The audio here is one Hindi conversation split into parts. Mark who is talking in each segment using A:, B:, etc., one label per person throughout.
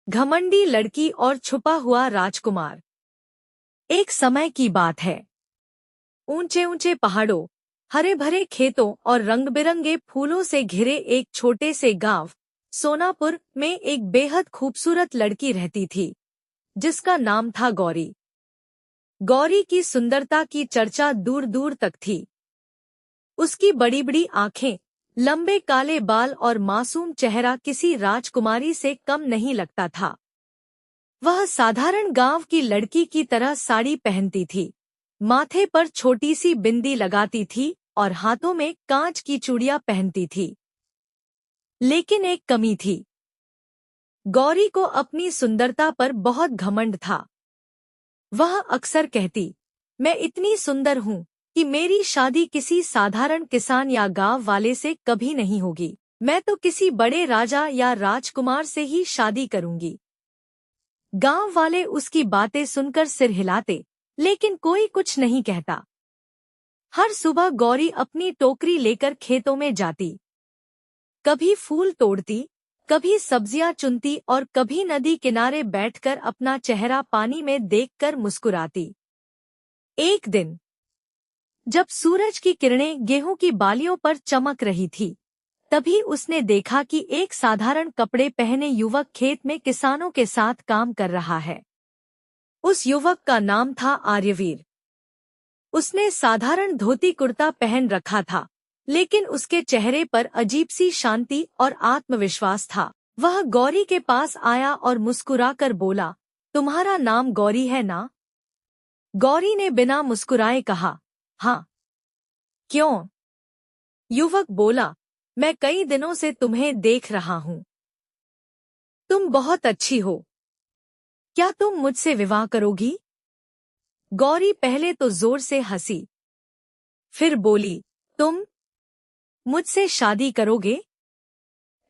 A: घमंडी लड़की और छुपा हुआ राजकुमार। एक समय की बात है। ऊंचे ऊंचे पहाड़ों, हरे भरे खेतों और रंग-बिरंगे फूलों से घिरे एक छोटे से गांव सोनापुर में एक बेहद खूबसूरत लड़की रहती थी, जिसका नाम था गौरी। गौरी की सुंदरता की चर्चा दूर दूर तक थी। उसकी बड़ी बड़ी आंखें, लंबे काले बाल और मासूम चेहरा किसी राजकुमारी से कम नहीं लगता था। वह साधारण गांव की लड़की की तरह साड़ी पहनती थी, माथे पर छोटी सी बिंदी लगाती थी और हाथों में कांच की चूड़ियां पहनती थी। लेकिन एक कमी थी। गौरी को अपनी सुंदरता पर बहुत घमंड था। वह अक्सर कहती, मैं इतनी सुंदर हूँ कि मेरी शादी किसी साधारण किसान या गांव वाले से कभी नहीं होगी। मैं तो किसी बड़े राजा या राजकुमार से ही शादी करूंगी। गांव वाले उसकी बातें सुनकर सिर हिलाते, लेकिन कोई कुछ नहीं कहता। हर सुबह गौरी अपनी टोकरी लेकर खेतों में जाती। कभी फूल तोड़ती, कभी सब्जियां चुनती और कभी नदी किनारे बैठकर अपना चेहरा पानी में देखकर मुस्कुराती। एक दिन, जब सूरज की किरणें गेहूं की बालियों पर चमक रही थी, तभी उसने देखा कि एक साधारण कपड़े पहने युवक खेत में किसानों के साथ काम कर रहा है। उस युवक का नाम था आर्यवीर। उसने साधारण धोती कुर्ता पहन रखा था, लेकिन उसके चेहरे पर अजीब सी शांति और आत्मविश्वास था। वह गौरी के पास आया और मुस्कुराकर बोला, तुम्हारा नाम गौरी है ना? गौरी ने बिना मुस्कुराए कहा, हाँ। क्यों? युवक बोला, मैं कई दिनों से तुम्हें देख रहा हूँ। तुम बहुत अच्छी हो। क्या तुम मुझसे विवाह करोगी? गौरी पहले तो जोर से हंसी, फिर बोली, तुम मुझसे शादी करोगे?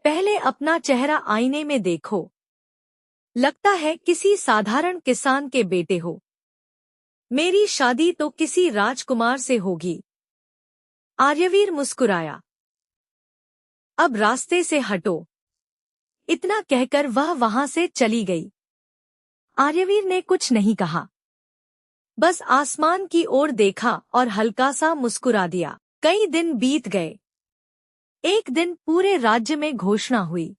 A: पहले अपना चेहरा आईने में देखो। लगता है किसी साधारण किसान के बेटे हो। मेरी शादी तो किसी राजकुमार से होगी। आर्यवीर मुस्कुराया। अब रास्ते से हटो। इतना कहकर वह वहां से चली गई। आर्यवीर ने कुछ नहीं कहा, बस आसमान की ओर देखा और हल्का सा मुस्कुरा दिया। कई दिन बीत गए। एक दिन पूरे राज्य में घोषणा हुई।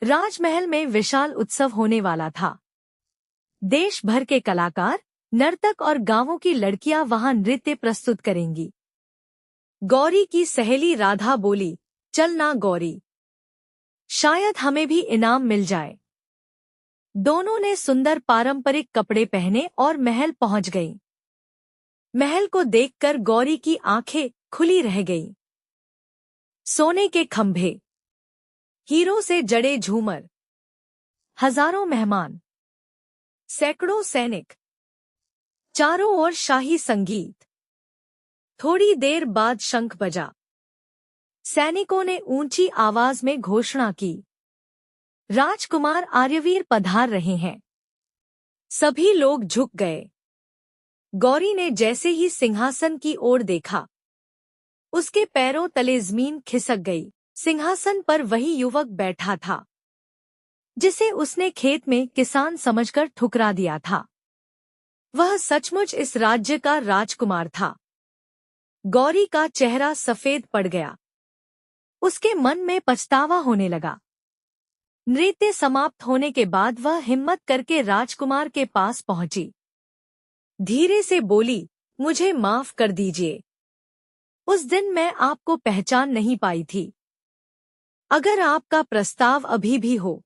A: राजमहल में विशाल उत्सव होने वाला था। देश भर के कलाकार, नर्तक और गांवों की लड़कियां वहां नृत्य प्रस्तुत करेंगी। गौरी की सहेली राधा बोली, चल ना गौरी, शायद हमें भी इनाम मिल जाए। दोनों ने सुंदर पारंपरिक कपड़े पहने और महल पहुंच गईं। महल को देखकर गौरी की आंखें खुली रह गईं। सोने के खंभे, हीरों से जड़े झूमर, हजारों मेहमान, सैकड़ों सैनिक, चारों ओर शाही संगीत। थोड़ी देर बाद शंख बजा। सैनिकों ने ऊंची आवाज में घोषणा की, राजकुमार आर्यवीर पधार रहे हैं। सभी लोग झुक गए। गौरी ने जैसे ही सिंहासन की ओर देखा, उसके पैरों तले जमीन खिसक गई। सिंहासन पर वही युवक बैठा था, जिसे उसने खेत में किसान समझकर ठुकरा दिया था। वह सचमुच इस राज्य का राजकुमार था। गौरी का चेहरा सफेद पड़ गया। उसके मन में पछतावा होने लगा। नृत्य समाप्त होने के बाद वह हिम्मत करके राजकुमार के पास पहुंची। धीरे से बोली, मुझे माफ कर दीजिए। उस दिन मैं आपको पहचान नहीं पाई थी। अगर आपका प्रस्ताव अभी भी हो,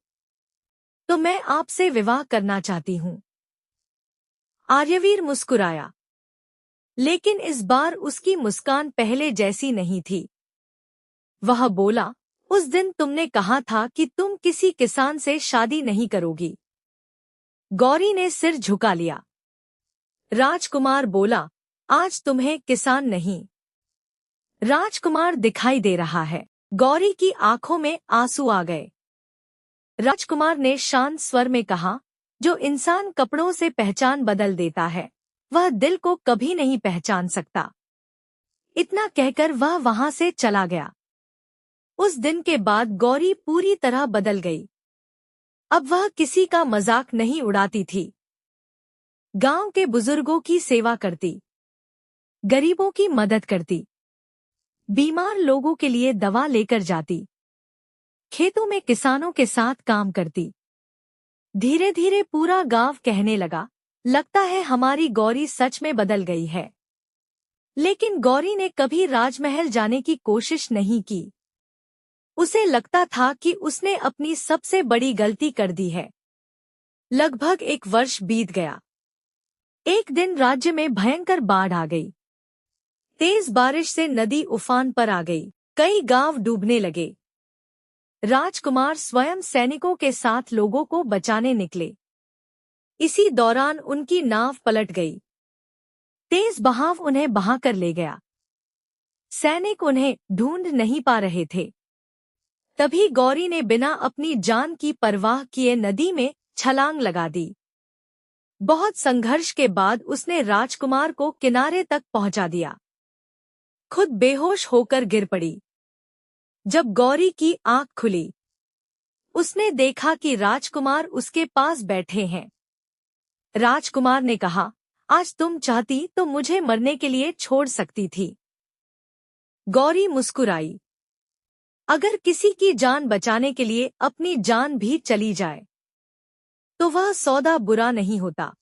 A: तो मैं आपसे विवाह करना चाहती हूँ। आर्यवीर मुस्कुराया, लेकिन इस बार उसकी मुस्कान पहले जैसी नहीं थी। वह बोला, उस दिन तुमने कहा था कि तुम किसी किसान से शादी नहीं करोगी। गौरी ने सिर झुका लिया। राजकुमार बोला, आज तुम्हें किसान नहीं, राजकुमार दिखाई दे रहा है। गौरी की आंखों में आंसू आ गए। राजकुमार ने शांत स्वर में कहा, जो इंसान कपड़ों से पहचान बदल देता है, वह दिल को कभी नहीं पहचान सकता। इतना कहकर वह वहां से चला गया। उस दिन के बाद गौरी पूरी तरह बदल गई। अब वह किसी का मजाक नहीं उड़ाती थी। गांव के बुजुर्गों की सेवा करती, गरीबों की मदद करती, बीमार लोगों के लिए दवा लेकर जाती, खेतों में किसानों के साथ काम करती। धीरे धीरे पूरा गांव कहने लगा, लगता है हमारी गौरी सच में बदल गई है। लेकिन गौरी ने कभी राजमहल जाने की कोशिश नहीं की। उसे लगता था कि उसने अपनी सबसे बड़ी गलती कर दी है। लगभग 1 वर्ष बीत गया। एक दिन राज्य में भयंकर बाढ़ आ गई। तेज बारिश से नदी उफान पर आ गई। कई गांव डूबने लगे। राजकुमार स्वयं सैनिकों के साथ लोगों को बचाने निकले। इसी दौरान उनकी नाव पलट गई। तेज बहाव उन्हें बहाकर ले गया। सैनिक उन्हें ढूंढ नहीं पा रहे थे। तभी गौरी ने बिना अपनी जान की परवाह किए नदी में छलांग लगा दी। बहुत संघर्ष के बाद उसने राजकुमार को किनारे तक पहुंचा दिया। खुद बेहोश होकर गिर पड़ी। जब गौरी की आंख खुली, उसने देखा कि राजकुमार उसके पास बैठे हैं। राजकुमार ने कहा, आज तुम चाहती तो मुझे मरने के लिए छोड़ सकती थी। गौरी मुस्कुराई। अगर किसी की जान बचाने के लिए अपनी जान भी चली जाए तो वह सौदा बुरा नहीं होता।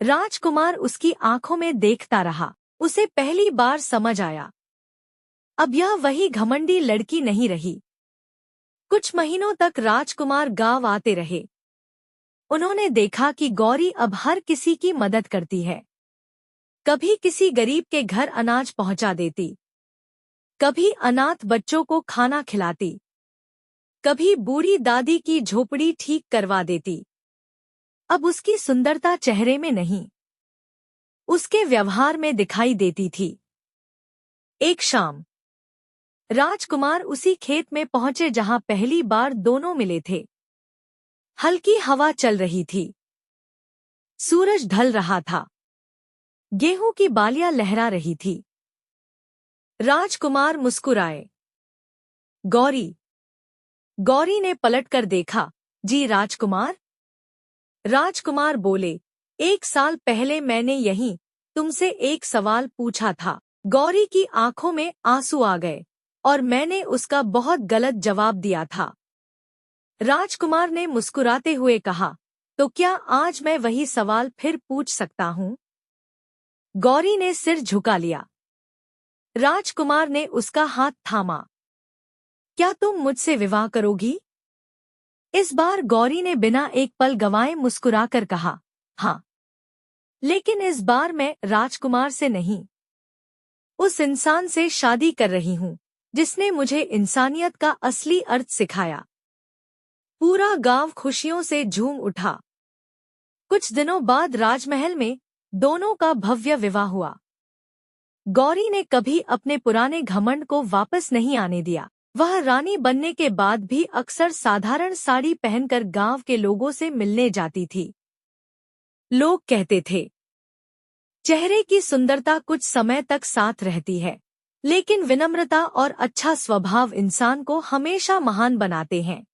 A: राजकुमार उसकी आंखों में देखता रहा। उसे पहली बार समझ आया, अब यह वही घमंडी लड़की नहीं रही। कुछ महीनों तक राजकुमार गांव आते रहे। उन्होंने देखा कि गौरी अब हर किसी की मदद करती है। कभी किसी गरीब के घर अनाज पहुंचा देती, कभी अनाथ बच्चों को खाना खिलाती, कभी बूढ़ी दादी की झोपड़ी ठीक करवा देती। अब उसकी सुंदरता चेहरे में नहीं, उसके व्यवहार में दिखाई देती थी। एक शाम राजकुमार उसी खेत में पहुंचे जहां पहली बार दोनों मिले थे। हल्की हवा चल रही थी। सूरज ढल रहा था। गेहूं की बालियां लहरा रही थी। राजकुमार मुस्कुराए। गौरी। गौरी ने पलटकर देखा, जी राजकुमार। राजकुमार बोले, 1 साल पहले मैंने यहीं तुमसे एक सवाल पूछा था। गौरी की आंखों में आंसू आ गए और मैंने उसका बहुत गलत जवाब दिया था। राजकुमार ने मुस्कुराते हुए कहा, तो क्या आज मैं वही सवाल फिर पूछ सकता हूँ? गौरी ने सिर झुका लिया। राजकुमार ने उसका हाथ थामा। क्या तुम मुझसे विवाह करोगी? इस बार गौरी ने बिना एक पल गंवाए मुस्कुराकर कहा, हाँ। लेकिन इस बार मैं राजकुमार से नहीं, उस इंसान से शादी कर रही हूँ जिसने मुझे इंसानियत का असली अर्थ सिखाया। पूरा गांव खुशियों से झूम उठा। कुछ दिनों बाद राजमहल में दोनों का भव्य विवाह हुआ। गौरी ने कभी अपने पुराने घमंड को वापस नहीं आने दिया। वह रानी बनने के बाद भी अक्सर साधारण साड़ी पहनकर गांव के लोगों से मिलने जाती थी। लोग कहते थे, चेहरे की सुंदरता कुछ समय तक साथ रहती है, लेकिन विनम्रता और अच्छा स्वभाव इंसान को हमेशा महान बनाते हैं।